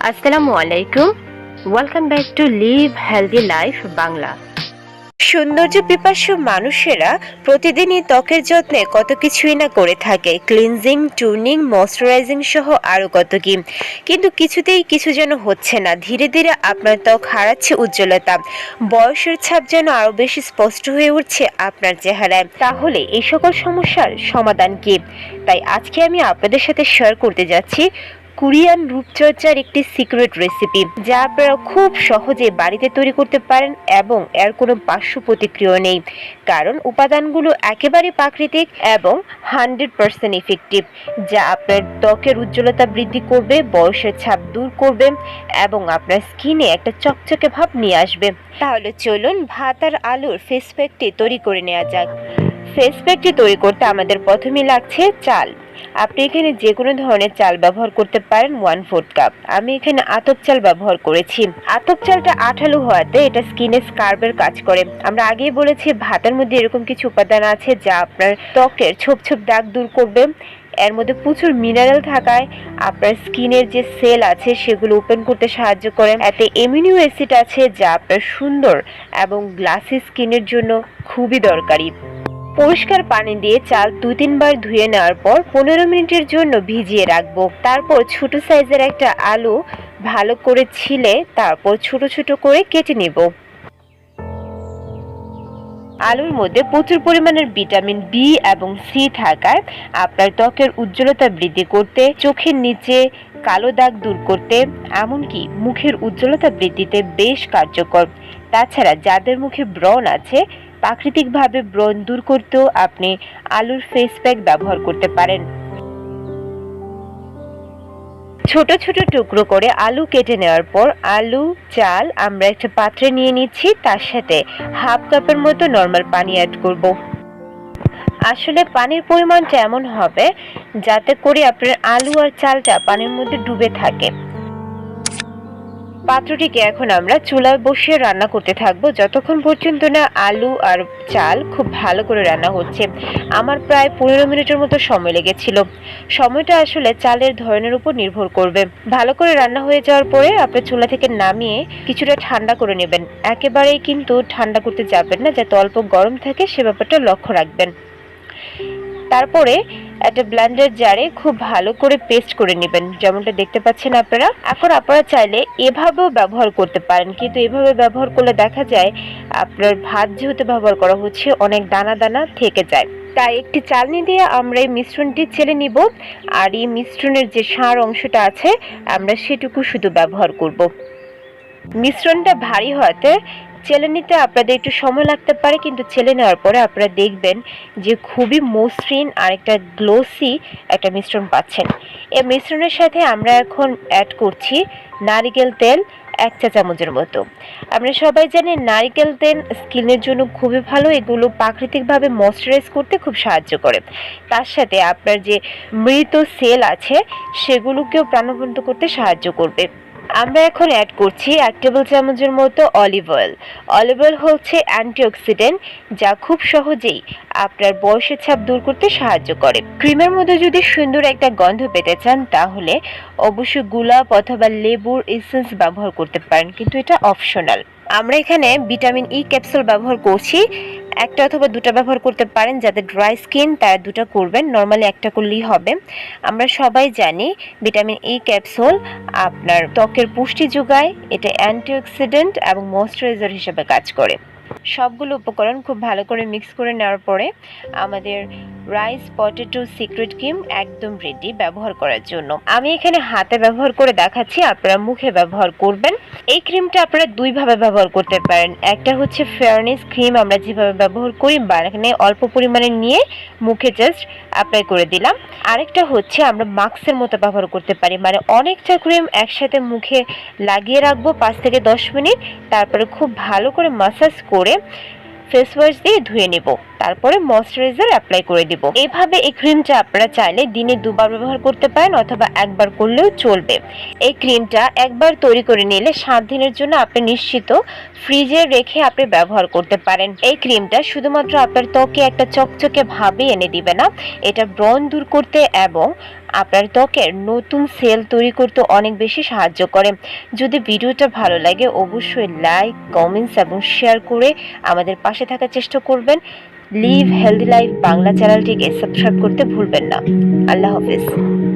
আসসালামু আলাইকুম। Welcome back to live healthy life Bangla. সৌন্দর্য পিপাসু মানুষেরা প্রতিদিনই ত্বকের যত্নে কত কিছুই না করে থাকে, ক্লিনজিং, টুনিং, ময়শ্চারাইজিং সহ আরো কত কি। কিন্তু কিছুতেই কিছু যেন হচ্ছে না। ধীরে ধীরে আপনার ত্বক হারাচ্ছে উজ্জ্বলতা, বয়সের ছাপ যেন আরো বেশি স্পষ্ট হয়ে উঠছে আপনার চেহারায়। তাহলে এই সকল সমস্যার সমাধান কি? তাই আজকে আমি আপনাদের সাথে শেয়ার করতে যাচ্ছি কোরিয়ান রূপচর্চার একটি সিক্রেট রেসিপি, যা আপনারা খুব সহজে বাড়িতে তৈরি করতে পারেন এবং এর কোনো পার্শ্ব প্রতিক্রিয়া নেই, কারণ উপাদানগুলো একেবারে প্রাকৃতিক এবং 100% ইফেক্টিভ, যা আপনার ত্বকের উজ্জ্বলতা বৃদ্ধি করবে, বয়সের ছাপ দূর করবে এবং আপনার স্কিনে একটা চকচকে ভাব নিয়ে আসবে। তাহলে চলুন ভাত আর আলুর ফেস প্যাকটি তৈরি করে নেওয়া যাক। ফেস প্যাকটি তৈরি করতে আমাদের প্রথমেই লাগছে চাল। আপনি এখানে যে কোনো ধরনের চাল ব্যবহার করতে পারেন। 1/4 কাপ আমি এখানে আতপ চাল ব্যবহার করেছি। আতপ চালটা আঠালো হওয়াতে এটা স্কিনে স্কার্বের কাজ করে। আমরা আগেই বলেছি ভাতের মধ্যে এরকম কিছু উপাদান আছে যা আপনার ত্বকের ছোপ ছোপ দাগ দূর করবে। এর মধ্যে প্রচুর মিনারেল থাকায় আপনার স্কিনের যে সেল আছে সেগুলো ওপেন করতে সাহায্য করে। এতে অ্যামিনো অ্যাসিড আছে যা আপনার সুন্দর এবং গ্লাসি স্কিনের জন্য খুবই দরকারি। পরিষ্কার পানি দিয়ে চাল 2-3 বার ধুয়ে নেওয়ার পর 15 মিনিটের জন্য ভিজিয়ে রাখবো। তারপর ছোট সাইজের একটা আলু ভালো করে ছিলে তারপর ছোট ছোট করে কেটে নেব। আলুর মধ্যে প্রচুর পরিমাণের ভিটামিন বি এবং সি থাকায় আপনার ত্বকের উজ্জ্বলতা বৃদ্ধি করতে, চোখের নিচে কালো দাগ দূর করতে, এমনকি মুখের উজ্জ্বলতা বৃদ্ধিতে বেশ কার্যকর। তাছাড়া যাদের মুখে ব্রণ আছে, প্রাকৃতিকভাবে ব্রণ দূর করতেও আপনি আলুর ফেস প্যাক ব্যবহার করতে পারেন। ছোট ছোট টুকরো করে আলু কেটে নেওয়ার পর আলু, চাল আমরা একটা পাত্রে নিয়ে নিচ্ছি। তার সাথে 1/2 কাপের মতো নরমাল পানি অ্যাড করব। আসলে পানির পরিমাণটা এমন হবে যাতে করে আপনার আলু আর চালটা পানির মধ্যে ডুবে থাকে। পাত্রটিকে এখন আমরা চুলায় বসিয়ে রান্না করতে থাকবো যতক্ষণ পর্যন্ত না আলু আর চাল খুব ভালো করে রান্না হচ্ছে। আমার প্রায় 15 মিনিটের মতো সময় লেগেছিল। সময়টা আসলে চালের ধরনের উপর নির্ভর করবে। ভালো করে রান্না হয়ে যাওয়ার পরে আপনি চুলা থেকে নামিয়ে কিছুটা ঠান্ডা করে নেবেন। একেবারেই কিন্তু ঠান্ডা করতে যাবেন না, যাতে অল্প গরম থাকে সে ব্যাপারটা লক্ষ্য রাখবেন। তারপরে একটা ব্লেন্ডার জারে খুব ভালো করে পেস্ট করে নেবেন, যেমনটা দেখতে পাচ্ছেন আপনারা। এখন আপনারা চাইলে এভাবেও ব্যবহার করতে পারেন, কিন্তু এভাবে ব্যবহার করলে দেখা যায় আপনার ভাত যেহেতু ব্যবহার করা হচ্ছে অনেক দানা দানা থেকে যায়। তাই একটি চালনি দিয়ে আমরা এই মিশ্রণটি চেলে নিব, আর এই মিশ্রণের যে সার অংশটা আছে আমরা সেটুকু শুধু ব্যবহার করব। মিশ্রণটা ভারী হওয়াতে চেলে নিতে আপনাদের একটু সময় লাগতে পারে, কিন্তু চেলে নেওয়ার পরে আপনারা দেখবেন যে খুবই মসৃণ আর একটা গ্লোসি একটা মিশ্রণ পাচ্ছেন। এই মিশ্রণের সাথে আমরা এখন অ্যাড করছি নারকেল তেল 1 চা চামচের মতো। আমরা সবাই জানি নারকেল তেল স্কিনের জন্য খুবই ভালো। এগুলো প্রাকৃতিকভাবে ময়শ্চারাইজ করতে খুব সাহায্য করে। তার সাথে আপনার যে মৃত সেল আছে সেগুলোকেও প্রাণবন্ত করতে সাহায্য করবে। আমরা এখন অ্যাড করছি 1 টেবিল চামচের মতো অলিভ অয়েল। অলিভ অয়েল হচ্ছে অ্যান্টিঅক্সিডেন্ট, যা খুব সহজেই আপনার বয়সের ছাপ দূর করতে সাহায্য করে। ক্রিমের মধ্যে যদি সুন্দর একটা গন্ধ পেতে চান তাহলে অবশ্যই গোলাপ অথবা লেবুর এসেন্স ব্যবহার করতে পারেন, কিন্তু এটা অপশনাল। আমরা এখানে ভিটামিন ই ক্যাপসুল ব্যবহার করছি। 1টা অথবা 2টা ব্যবহার করতে পারেন। যাদের ড্রাই স্কিন তারা 2টা করবেন, নর্মালি 1টা করলেই হবে। আমরা সবাই জানি ভিটামিন ই ক্যাপসুল আপনার ত্বকের পুষ্টি যোগায়, এটা অ্যান্টিঅক্সিডেন্ট এবং ময়শ্চারাইজার হিসেবে কাজ করে। সবগুলো উপকরণ খুব ভালো করে মিক্স করে নেওয়ার পরে আমাদের রাইস পটেটো সিক্রেট ক্রিম একদম রেডি ব্যবহার করার জন্য। আমি এখানে হাতে ব্যবহার করে দেখাচ্ছি, আপনারা মুখে ব্যবহার করবেন। এই ক্রিমটা আপনারা 2 ভাবে ব্যবহার করতে পারেন। একটা হচ্ছে ফেয়ারনেস ক্রিম আমরা যেভাবে ব্যবহার করি, এখানে অল্প পরিমাণে নিয়ে মুখে জাস্ট অ্যাপ্লাই করে দিলাম। আরেকটা হচ্ছে আমরা মাস্কের মতো ব্যবহার করতে পারি, মানে অনেকটা ক্রিম একসাথে মুখে লাগিয়ে রাখবো 5 থেকে 10 মিনিট, তারপরে খুব ভালো করে মাসাজ করে ফেস ওয়াশ দিয়ে ধুয়ে নেব, তারপরে ময়শ্চারাইজার অ্যাপ্লাই করে দিব। এইভাবে এই ক্রিমটা আপনারা চাইলে দিনে 2 বার ব্যবহার করতে পারেন অথবা 1 বার করলেও চলবে। এই ক্রিমটা একবার তৈরি করে নিলে 7 দিনের জন্য আপনি নিশ্চিত ফ্রিজে রেখে আপনি ব্যবহার করতে পারেন। এই ক্রিমটা শুধুমাত্র আপনার ত্বকে একটা চকচকে ভাবে এনে দিবে না, এটা ব্রণ দূর করতে এবং আপনার ত্বকের নতুন সেল তৈরি করতে অনেক বেশি সাহায্য করে। যদি ভিডিওটা ভালো লাগে অবশ্যই লাইক, কমেন্টস এবং শেয়ার করে আমাদের পাশে থাকার চেষ্টা করবেন। লিভ হেলদি লাইফ বাংলা চ্যানেলটিকে সাবস্ক্রাইব করতে ভুলবেন না। আল্লাহ হাফেজ।